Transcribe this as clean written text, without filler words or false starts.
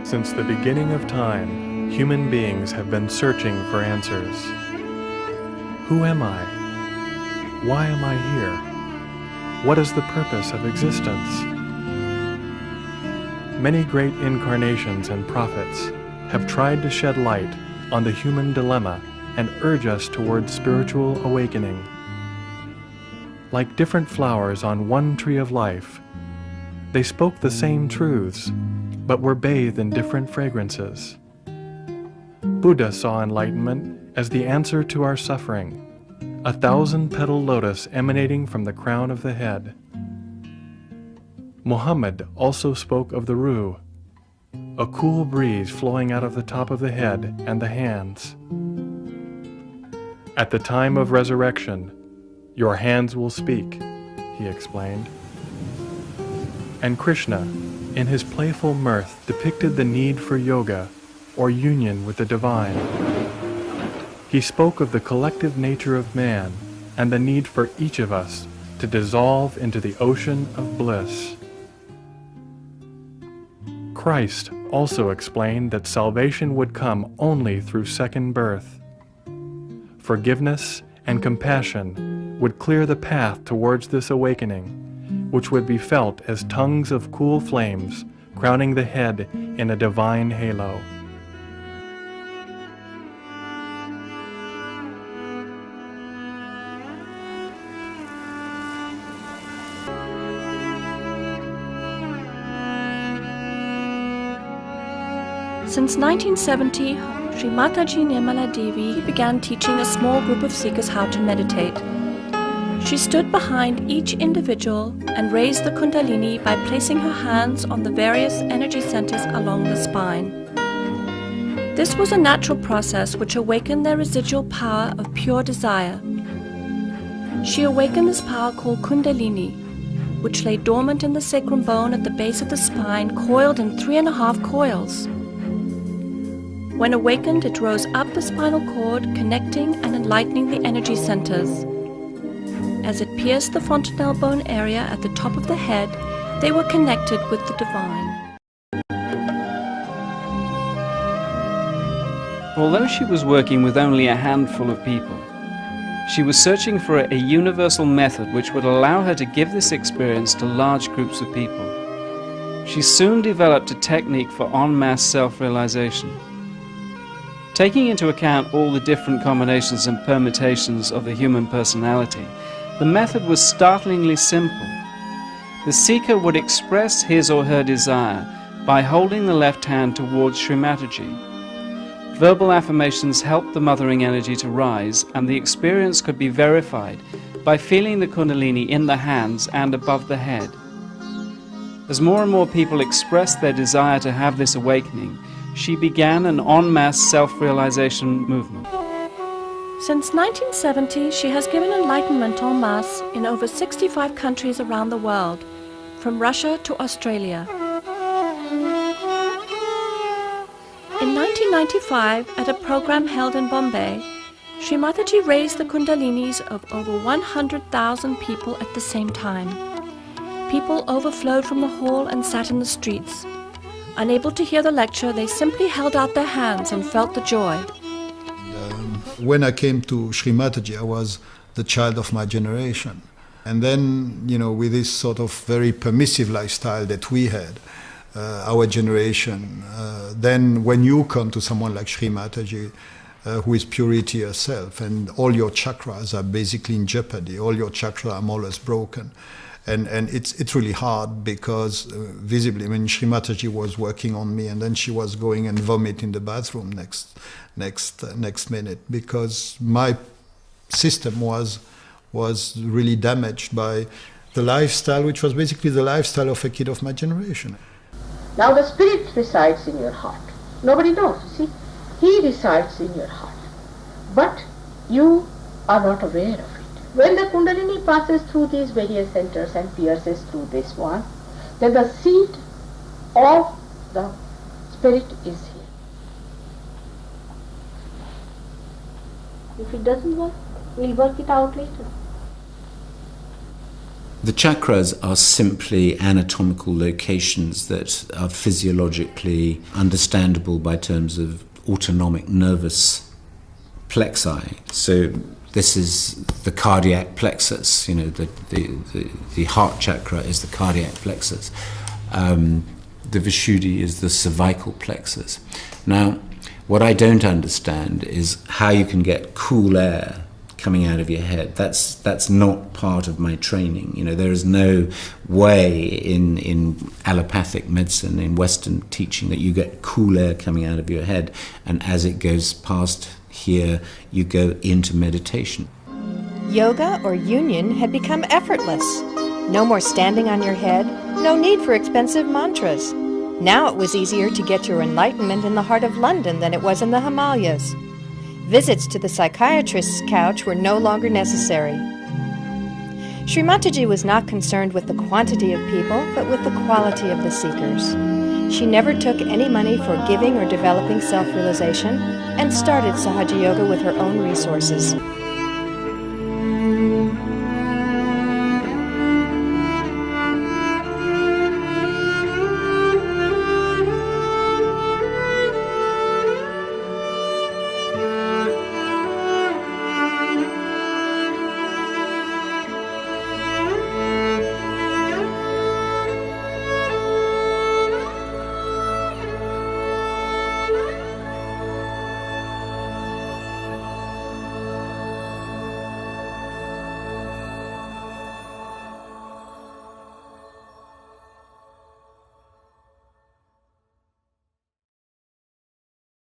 Since the beginning of time, human beings have been searching for answers. Who am I? Why am I here? What is the purpose of existence? Many great incarnations and prophets have tried to shed light on the human dilemma and urge us towards spiritual awakening. Like different flowers on one tree of life, they spoke the same truths, but were bathed in different fragrances. Buddha saw enlightenment as the answer to our suffering, a 1,000-petal lotus emanating from the crown of the head. Muhammad also spoke of the Ruh, a cool breeze flowing out of the top of the head and the hands. At the time of resurrection, your hands will speak, he explained. And Krishna, in his playful mirth, depicted the need for yoga, or union with the divine. He spoke of the collective nature of man and the need for each of us to dissolve into the ocean of bliss. Christ also explained that salvation would come only through second birth. Forgiveness and compassion would clear the path towards this awakening, which would be felt as tongues of cool flames crowning the head in a divine halo. Since 1970, Sri Mataji Nirmala Devi began teaching a small group of seekers how to meditate. She stood behind each individual and raised the Kundalini by placing her hands on the various energy centers along the spine. This was a natural process which awakened their residual power of pure desire. She awakened this power called Kundalini, which lay dormant in the sacrum bone at the base of the spine, coiled in 3.5 coils. When awakened, it rose up the spinal cord, connecting and enlightening the energy centers. As it pierced the fontanelle bone area at the top of the head, they were connected with the divine. Although she was working with only a handful of people, she was searching for a universal method which would allow her to give this experience to large groups of people. She soon developed a technique for en masse self-realization. Taking into account all the different combinations and permutations of the human personality, the method was startlingly simple. The seeker would express his or her desire by holding the left hand towards Sri Mataji. Verbal affirmations helped the mothering energy to rise, and the experience could be verified by feeling the Kundalini in the hands and above the head. As more and more people expressed their desire to have this awakening, she began an en masse self-realization movement. Since 1970, she has given enlightenment en masse in over 65 countries around the world, from Russia to Australia. In 1995, at a program held in Bombay, Sri Mataji raised the Kundalinis of over 100,000 people at the same time. People overflowed from the hall and sat in the streets. Unable to hear the lecture, they simply held out their hands and felt the joy. When I came to Sri Mataji, I was the child of my generation. And then, with this sort of very permissive lifestyle that we had, our generation, then when you come to someone like Sri Mataji, who is purity herself, and all your chakras are basically in jeopardy, all your chakras are more or less broken. And it's really hard because visibly, Sri Mataji was working on me, and then she was going and vomit in the bathroom next minute, because my system was really damaged by the lifestyle, which was basically the lifestyle of a kid of my generation. Now the spirit resides in your heart. Nobody knows, you see. He resides in your heart. But you are not aware of it. When the Kundalini passes through these various centers and pierces through this one, then the seed of the spirit is here. If it doesn't work, we'll work it out later. The chakras are simply anatomical locations that are physiologically understandable by terms of autonomic nervous plexi. So this is the cardiac plexus, the heart chakra is the cardiac plexus. The Vishuddhi is the cervical plexus. Now, what I don't understand is how you can get cool air coming out of your head. That's not part of my training. There is no way in allopathic medicine, in Western teaching, that you get cool air coming out of your head, and as it goes past here, you go into meditation. Yoga or union had become effortless. No more standing on your head, no need for expensive mantras. Now it was easier to get your enlightenment in the heart of London than it was in the Himalayas. Visits to the psychiatrist's couch were no longer necessary. Sri Mataji was not concerned with the quantity of people, but with the quality of the seekers. She never took any money for giving or developing self-realization, and started Sahaja Yoga with her own resources.